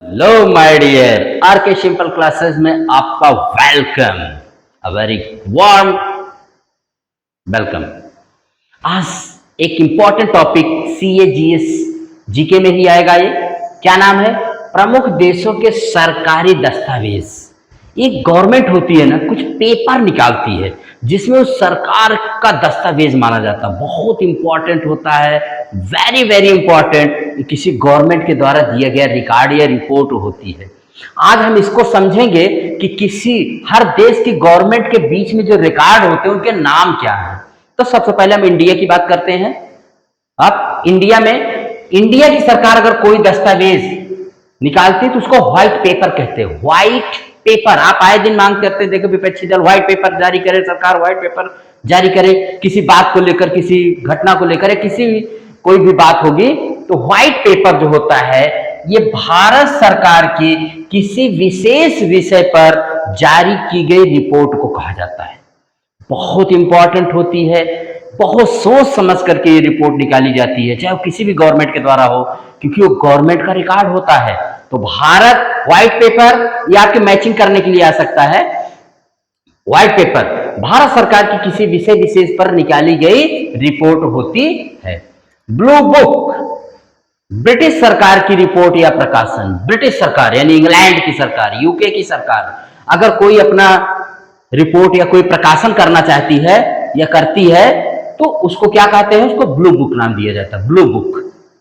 Hello my dear RK simple classes में आपका welcome, a very warm welcome. आज एक important topic CA GS GK में ही आएगा। ये क्या नाम है? प्रमुख देशों के सरकारी दस्तावेज। एक गवर्नमेंट होती है ना, कुछ पेपर निकालती है जिसमें उस सरकार का दस्तावेज माना जाता है, बहुत इंपॉर्टेंट होता है, वेरी वेरी इंपॉर्टेंट। किसी गवर्नमेंट के द्वारा दिया गया रिकॉर्ड या रिपोर्ट होती है। आज हम इसको समझेंगे कि किसी हर देश की गवर्नमेंट के बीच में जो रिकॉर्ड होते हैं उनके नाम क्या हैं। तो सबसे पहले हम इंडिया की बात करते हैं। अब इंडिया में इंडिया की सरकार अगर कोई दस्तावेज निकालती है तो उसको व्हाइट पेपर कहते हैं। व्हाइट पेपर आप आए दिन मांग करते हैं, देखो विपक्षी दल व्हाइट पेपर जारी करे, सरकार व्हाइट पेपर जारी करे किसी बात को लेकर, किसी घटना को लेकर, किसी कोई भी बात होगी तो व्हाइट पेपर जो होता है ये भारत सरकार की किसी विशेष विषय पर जारी की गई रिपोर्ट को कहा जाता है। बहुत इंपॉर्टेंट होती है, बहुत सोच समझ करके ये रिपोर्ट निकाली जाती है, चाहे वो किसी भी गवर्नमेंट के द्वारा हो, क्योंकि वो गवर्नमेंट का रिकॉर्ड होता है। तो भारत व्हाइट पेपर ये आपके मैचिंग करने के लिए आ सकता है। व्हाइट पेपर भारत सरकार की किसी विषय विशेष पर निकाली गई रिपोर्ट होती है। ब्लू बुक ब्रिटिश सरकार की रिपोर्ट या प्रकाशन। ब्रिटिश सरकार यानी इंग्लैंड की सरकार, यूके की सरकार अगर कोई अपना रिपोर्ट या कोई प्रकाशन करना चाहती है या करती है तो उसको क्या कहते हैं? उसको ब्लू बुक नाम दिया जाता है, ब्लू बुक।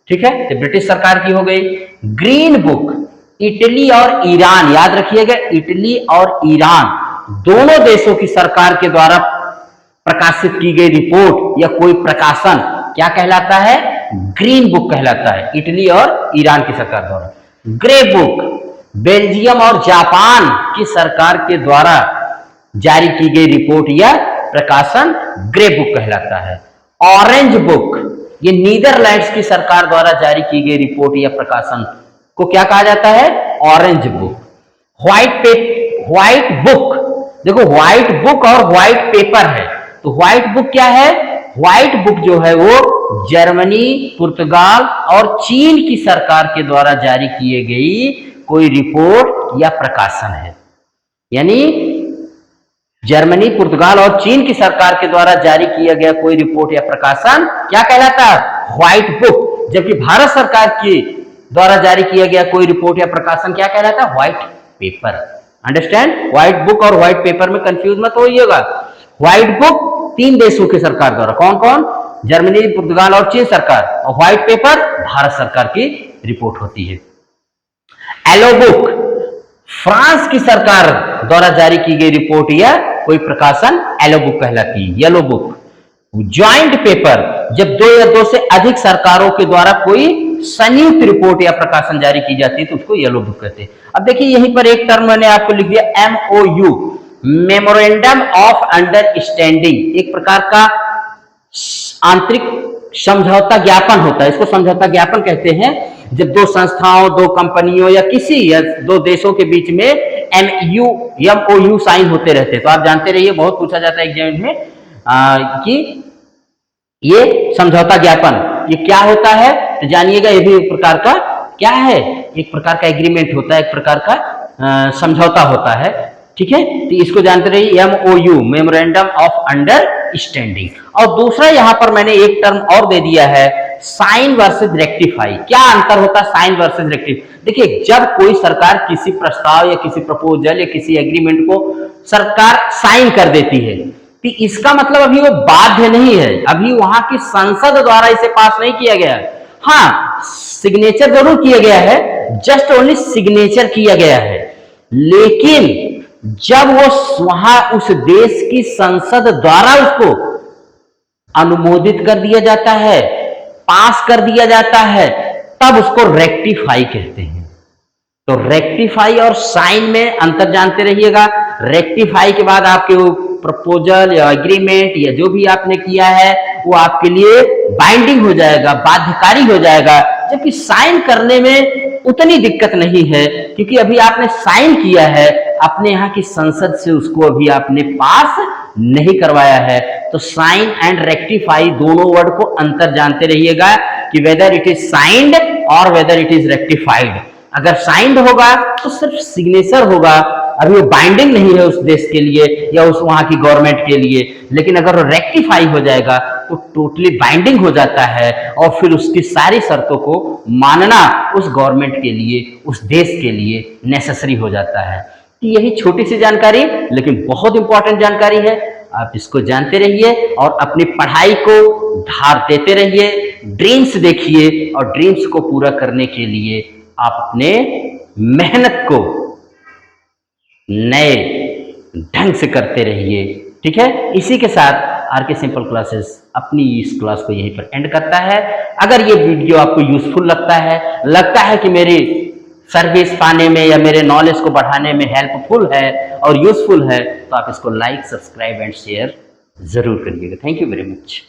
ठीक है, तो ब्रिटिश सरकार की हो गई। ग्रीन बुक इटली और ईरान, याद रखिएगा इटली और ईरान दोनों देशों की सरकार के द्वारा प्रकाशित की गई रिपोर्ट या कोई प्रकाशन क्या कहलाता है? ग्रीन बुक कहलाता है, इटली और ईरान की सरकार द्वारा। ग्रे बुक बेल्जियम और जापान की सरकार के द्वारा जारी की गई रिपोर्ट या प्रकाशन ग्रे बुक कहलाता है। ऑरेंज बुक ये नीदरलैंड्स की सरकार द्वारा जारी की गई रिपोर्ट या प्रकाशन को क्या कहा जाता है? Orange book. व्हाइट बुक, देखो व्हाइट बुक और व्हाइट पेपर है, तो व्हाइट बुक क्या है? व्हाइट बुक जो है वो जर्मनी, पुर्तगाल और चीन की सरकार के द्वारा जारी किए गई कोई रिपोर्ट या प्रकाशन है। यानी जर्मनी, पुर्तगाल और चीन की सरकार के द्वारा जारी किया गया कोई रिपोर्ट या प्रकाशन क्या कहलाता है? White book. जबकि भारत सरकार की द्वारा जारी किया गया कोई रिपोर्ट या प्रकाशन क्या कहलाता है? White paper. Understand? White book और व्हाइट पेपर में कंफ्यूज मत होइएगा। व्हाइट बुक तीन देशों की सरकार द्वारा, कौन कौन? जर्मनी, पुर्तगाल और चीन सरकार, और व्हाइट पेपर भारत सरकार की रिपोर्ट होती है। येलो बुक फ्रांस की सरकार द्वारा जारी की गई रिपोर्ट या कोई प्रकाशन येलो बुक कहलाती है, येलो बुक। ज्वाइंट पेपर जब दो या दो से अधिक सरकारों के द्वारा कोई संयुक्त रिपोर्ट या प्रकाशन जारी की जाती है तो उसको येलो बुक कहते हैं। अब देखिए यहीं पर एक टर्म मैंने आपको लिख दिया, MOU मेमोरेंडम ऑफ अंडरस्टैंडिंग, एक प्रकार का आंतरिक समझौता ज्ञापन होता है, इसको समझौता ज्ञापन कहते हैं। जब दो संस्थाओं, दो कंपनियों या किसी या दो देशों के बीच में MOU साइन होते रहते हैं। तो आप जानते रहिए, बहुत पूछा जाता है एग्जाम में कि ये समझौता ज्ञापन ये क्या होता है, तो जानिएगा ये भी एक प्रकार का क्या है? एक प्रकार का एग्रीमेंट होता है, एक प्रकार का समझौता होता है। ठीक है, तो इसको जानते रहिए, MOU मेमोरेंडम ऑफ अंडरस्टैंडिंग। और दूसरा यहां पर मैंने एक टर्म और दे दिया है, साइन वर्सेस रेक्टिफाई। क्या अंतर होता है साइन वर्सेस रेक्टिफाई? देखिए जब कोई सरकार किसी प्रस्ताव या किसी प्रपोजल या किसी एग्रीमेंट को सरकार साइन कर देती है तो इसका मतलब अभी वो बाध्य नहीं है, अभी वहां की संसद द्वारा इसे पास नहीं किया गया है। हाँ, सिग्नेचर जरूर किया गया है, जस्ट ओनली सिग्नेचर किया गया है, लेकिन जब वो वहां उस देश की संसद द्वारा उसको अनुमोदित कर दिया जाता है, पास कर दिया जाता है, तब उसको रेक्टिफाई कहते हैं। तो रेक्टिफाई और साइन में अंतर जानते रहिएगा। रेक्टिफाई के बाद आपके वो प्रपोजल या एग्रीमेंट या जो भी आपने किया है वो आपके लिए बाइंडिंग हो जाएगा, बाध्यकारी हो जाएगा, जबकि साइन करने में उतनी दिक्कत नहीं है, क्योंकि अभी आपने साइन किया है, अपने यहाँ की संसद से उसको अभी आपने पास नहीं करवाया है। तो साइन एंड रेक्टिफाई दोनों वर्ड को अंतर जानते रहिएगा कि वेदर इट इज साइंड और वेदर इट इज रेक्टिफाइड। अगर साइंड होगा तो सिर्फ सिग्नेचर होगा, अभी वो बाइंडिंग नहीं है उस देश के लिए या उस वहां की गवर्नमेंट के लिए। लेकिन अगर वो रेक्टिफाई हो जाएगा तो टोटली बाइंडिंग हो जाता है और फिर उसकी सारी शर्तों को मानना उस गवर्नमेंट के लिए, उस देश के लिए नेसेसरी हो जाता है। तो यही छोटी सी जानकारी लेकिन बहुत इंपॉर्टेंट जानकारी है, आप इसको जानते रहिए और अपनी पढ़ाई को धार देते रहिए, ड्रीम्स देखिए और ड्रीम्स को पूरा करने के लिए आप अपने मेहनत को नए ढंग से करते रहिए। ठीक है, इसी के साथ आर के सिंपल क्लासेस अपनी इस क्लास को यहीं पर एंड करता है। अगर ये वीडियो आपको यूजफुल लगता है कि मेरी सर्विस पाने में या मेरे नॉलेज को बढ़ाने में हेल्पफुल है और यूजफुल है, तो आप इसको लाइक, सब्सक्राइब एंड शेयर जरूर करिएगा। Thank you very much.